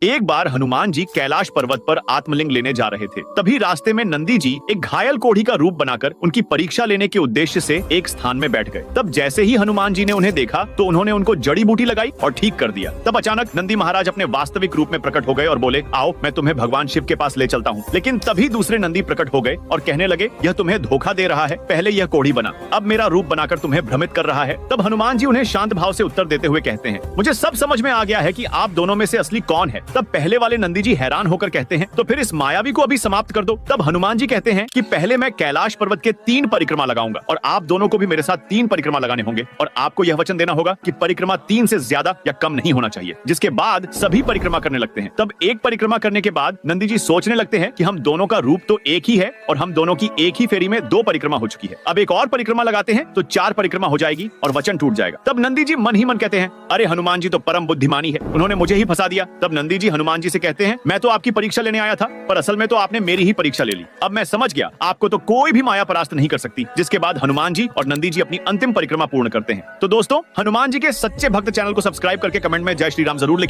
एक बार हनुमान जी कैलाश पर्वत पर आत्मलिंग लेने जा रहे थे। तभी रास्ते में नंदी जी एक घायल कोढ़ी का रूप बनाकर उनकी परीक्षा लेने के उद्देश्य से एक स्थान में बैठ गए। तब जैसे ही हनुमान जी ने उन्हें देखा तो उन्होंने उनको जड़ी बूटी लगाई और ठीक कर दिया। तब अचानक नंदी महाराज अपने वास्तविक रूप में प्रकट हो गए और बोले, आओ मैं तुम्हें भगवान शिव के पास ले चलता हूँ। लेकिन तभी दूसरे नंदी प्रकट हो गए और कहने लगे, यह तुम्हें धोखा दे रहा है, पहले यह कोढ़ी बना, अब मेरा रूप बनाकर तुम्हें भ्रमित कर रहा है। तब हनुमान जी उन्हें शांत भाव से उत्तर देते हुए कहते हैं, मुझे सब समझ में आ गया है कि आप दोनों में से असली कौन है। तब पहले वाले नंदी जी हैरान होकर कहते हैं, तो फिर इस मायावी को अभी समाप्त कर दो। तब हनुमान जी कहते हैं कि पहले मैं कैलाश पर्वत के 3 परिक्रमा लगाऊंगा और आप दोनों को भी मेरे साथ 3 परिक्रमा लगाने होंगे और आपको यह वचन देना होगा कि परिक्रमा 3 से ज्यादा या कम नहीं होना चाहिए। जिसके बाद सभी परिक्रमा करने लगते हैं। तब एक परिक्रमा करने के बाद नंदी जी सोचने लगते हैं कि हम दोनों का रूप तो एक ही है और हम दोनों की एक ही फेरी में 2 परिक्रमा हो चुकी है। अब एक और परिक्रमा लगाते हैं तो 4 परिक्रमा हो जाएगी और वचन टूट जाएगा। तब नंदी जी मन ही मन कहते हैं, अरे हनुमान जी तो परम बुद्धिमानी है, उन्होंने मुझे ही फंसा दिया। तब नंदी जी हनुमान जी से कहते हैं, मैं तो आपकी परीक्षा लेने आया था, पर असल में तो आपने मेरी ही परीक्षा ले ली। अब मैं समझ गया, आपको तो कोई भी माया परास्त नहीं कर सकती। जिसके बाद हनुमान जी और नंदी जी अपनी अंतिम परिक्रमा पूर्ण करते हैं। तो दोस्तों, हनुमान जी के सच्चे भक्त चैनल को सब्सक्राइब करके कमेंट में जय श्री राम जरूर लिखें।